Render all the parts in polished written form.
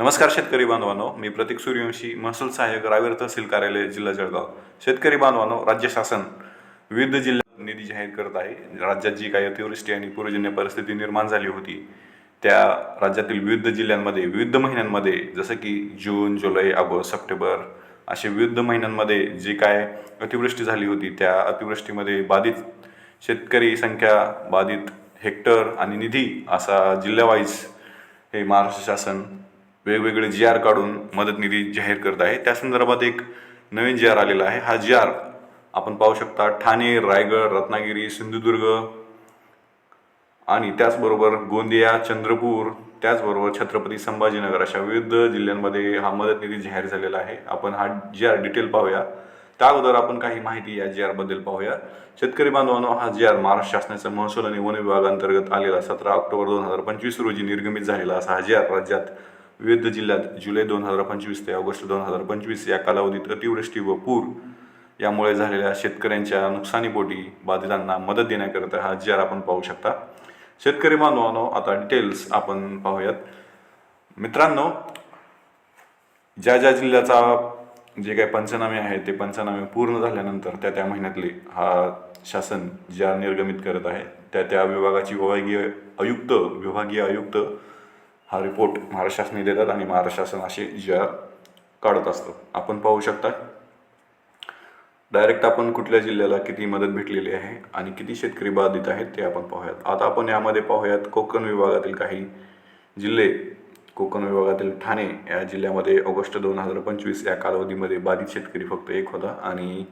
नमस्कार शेतकरी बांधवांनो, मी प्रतीक सूर्यवंशी, महसूल सहाय्यक, रावेर तहसील कार्यालय, जिल्हा जळगाव. शेतकरी बांधवांनो, राज्य शासन विविध जिल्ह्यात निधी जाहीर करत आहे. राज्यात जी काही अतिवृष्टी आणि पूरजन्य परिस्थिती निर्माण झाली होती त्या राज्यातील विविध जिल्ह्यांमध्ये विविध महिन्यांमध्ये, जसं की जून, जुलै, ऑगस्ट, सप्टेंबर असे विविध महिन्यांमध्ये जी काय अतिवृष्टी झाली होती त्या अतिवृष्टीमध्ये बाधित शेतकरी संख्या, बाधित हेक्टर आणि निधी असा जिल्ह्यावाईज हे महाराष्ट्र शासन वेगवेगळे जी आर काढून मदत निधी जाहीर करत आहे. त्या संदर्भात एक नवीन जी आर आलेला आहे. हा जी आर आपण पाहू शकता ठाणे, रायगड, रत्नागिरी, सिंधुदुर्ग आणि त्याचबरोबर गोंदिया, चंद्रपूर, त्याचबरोबर छत्रपती संभाजीनगर अशा विविध जिल्ह्यांमध्ये हा मदत निधी जाहीर झालेला आहे. आपण हा जी आर डिटेल पाहूया. त्या अगोदर आपण काही माहिती या जी आर बद्दल पाहूया. शेतकरी बांधवांनो, हा जी आर महाराष्ट्र शासनाचा महसूल आणि वन विभागांतर्गत आलेला 17 ऑक्टोबर 2025 रोजी निर्गमित झालेला असा हा जी आर राज्यात विविध जिल्ह्यात जुलै 2025 ते ऑगस्ट 2025 या कालावधीत अतिवृष्टी व पूर यामुळे झालेल्या शेतकऱ्यांच्या नुकसानीपोटी बाधितांना मदत देण्याकरिता हा जी आर आपण पाहू शकता. शेतकरी बांधवांनो, आता डिटेल्स आपण पाहूयात. मित्रांनो, ज्या ज्या जिल्ह्याचा जे काही पंचनामे आहेत ते पंचनामे पूर्ण झाल्यानंतर त्या महिन्यातले हा शासन जी आर निर्गमित करत आहे. त्या विभागाची विभागीय आयुक्त हा रिपोर्ट महाराष्ट्र शासनाने देतात आणि महाराष्ट्र शासन असे जी आर काढत असतं. आपण पाहू शकता डायरेक्ट आपण कुठल्या जिल्ह्याला किती मदत भेटलेली आहे आणि किती शेतकरी बाधित आहेत ते आपण पाहूयात. आता आपण यामध्ये पाहूयात कोकण विभागातील काही जिल्हे. कोकण विभागातील ठाणे या जिल्ह्यामध्ये ऑगस्ट 2025 या कालावधीमध्ये बाधित शेतकरी फक्त एक होता आणि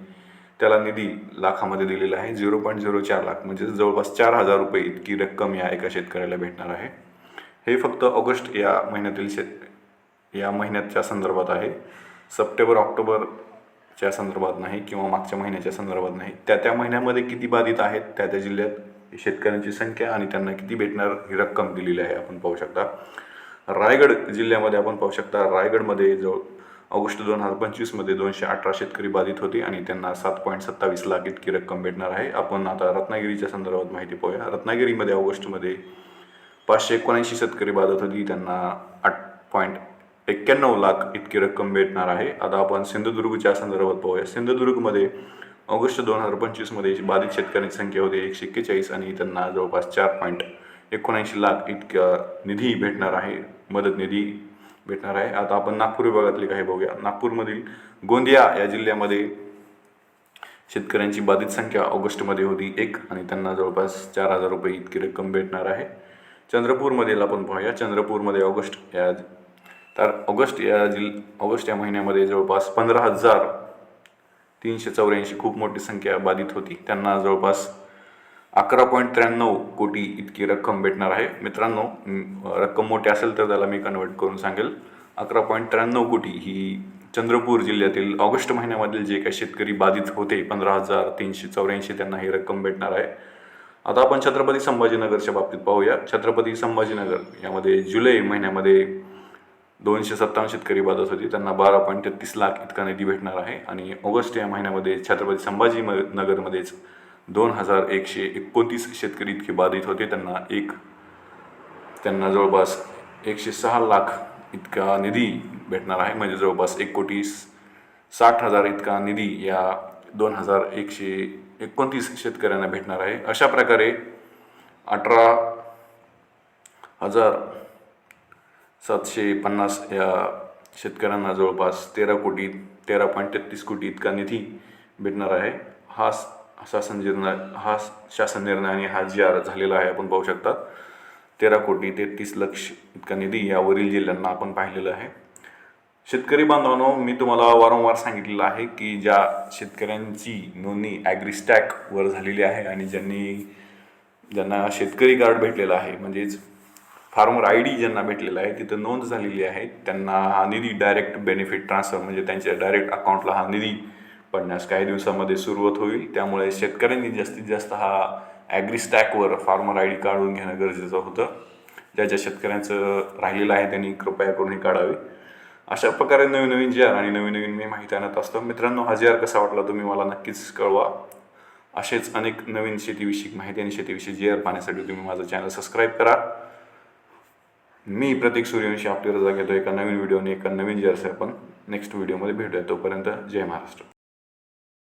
त्याला निधी लाखामध्ये दिलेला आहे. 0.04 लाख म्हणजे जवळपास 4,000 रुपये इतकी रक्कम या एका शेतकऱ्याला भेटणार आहे. हे फक्त ऑगस्ट या महिन्याच्या संदर्भात आहे. सप्टेंबर, ऑक्टोबरच्या संदर्भात नाही किंवा मागच्या महिन्याच्या संदर्भात नाही. त्या महिन्यामध्ये किती बाधित आहेत त्या जिल्ह्यात शेतकऱ्यांची संख्या आणि त्यांना किती भेटणार ही रक्कम दिलेली आहे आपण पाहू शकता. रायगड जिल्ह्यामध्ये आपण पाहू शकता रायगडमध्ये ऑगस्ट 2025 मध्ये 218 शेतकरी बाधित होते आणि त्यांना 7.27 लाख इतकी रक्कम भेटणार आहे. आपण आता रत्नागिरीच्या संदर्भात माहिती पाहूया. रत्नागिरीमध्ये ऑगस्टमध्ये 579 शेतकरी बाधित होती, त्यांना 8.91 लाख इतकी रक्कम भेटणार आहे. आता आपण सिंधुदुर्गच्या संदर्भात पाहूया. सिंधुदुर्गमध्ये ऑगस्ट 2025 मध्ये बाधित शेतकऱ्यांची संख्या होती 141 आणि त्यांना जवळपास 4.79 लाख इतका निधी भेटणार आहे, मदत निधी भेटणार आहे. आता आपण नागपूर विभागातले काही बघूया. नागपूरमधील गोंदिया या जिल्ह्यामध्ये शेतकऱ्यांची बाधित संख्या ऑगस्टमध्ये होती 1 आणि त्यांना जवळपास 4,000 रुपये इतकी रक्कम भेटणार आहे. चंद्रपूरमधील आपण पाहूया. चंद्रपूरमध्ये ऑगस्ट या महिन्यामध्ये जवळपास 15,384 खूप मोठी संख्या बाधित होती. त्यांना जवळपास 11.93 कोटी इतकी रक्कम भेटणार आहे. मित्रांनो, रक्कम मोठी असेल तर त्याला मी कन्वर्ट करून सांगेल. 11.93 कोटी ही चंद्रपूर जिल्ह्यातील ऑगस्ट महिन्यामधील जे काही शेतकरी बाधित होते 15,384 त्यांना ही रक्कम भेटणार आहे. आता आपण छत्रपती संभाजीनगरच्या बाबतीत पाहूया. छत्रपती संभाजीनगर यामध्ये जुलै महिन्यामध्ये 257 शेतकरी बाधित होती, त्यांना 12.33 लाख इतका निधी भेटणार आहे. आणि ऑगस्ट या महिन्यामध्ये छत्रपती संभाजीनगरमध्येच 2,129 शेतकरी इतके बाधित होते, त्यांना जवळपास 106 लाख इतका निधी भेटणार आहे. म्हणजे जवळपास 1,60,00,000 इतका निधी या 2,129 शेतकऱ्यांना भेटणार आहे. अशा प्रकारे 18,750 या शेतकऱ्यांना जवळपास 13.33 कोटी इतका निधी भेटणार आहे. हा शासन निर्णय आणि हा जी आर झालेला आहे. आपण पाहू शकता 13,33,00,000 इतका निधी यावरील जिल्ह्यांना आपण पाहिलेला आहे. शेतकरी बांधवांनो, मी तुम्हाला वारंवार सांगितलेलं आहे की ज्या शेतकऱ्यांची नोंदणी ॲग्रिस्टॅकवर झालेली आहे आणि ज्यांना शेतकरी कार्ड भेटलेलं आहे, म्हणजेच फार्मर ID ज्यांना भेटलेला आहे, तिथं नोंद झालेली आहे, त्यांना हा निधी डायरेक्ट बेनिफिट ट्रान्सफर म्हणजे त्यांच्या डायरेक्ट अकाउंटला हा निधी पडण्यास काही दिवसामध्ये सुरुवात होईल. त्यामुळे शेतकऱ्यांनी जास्तीत जास्त हा ॲग्रिस्टॅकवर फार्मर ID काढून घेणं गरजेचं होतं. ज्या शेतकऱ्यांचं राहिलेलं आहे त्यांनी कृपया करून हे काढावे. अशा प्रकारे नवीन जी आर आणि नवीन मी माहिती आणत असतो. मित्रांनो, हा जी आर कसा वाटला तुम्ही मला नक्कीच कळवा. असेच अनेक नवीन शेतीविषयक माहिती आणि शेतीविषयी जी आर पाहण्यासाठी तुम्ही माझं चॅनल सबस्क्राईब करा. मी प्रतीक सूर्यवंशी आपली रजा घेतो एका नवीन व्हिडिओने एका नवीन JR आपण नेक्स्ट व्हिडिओमध्ये भेटूया. तोपर्यंत जय महाराष्ट्र.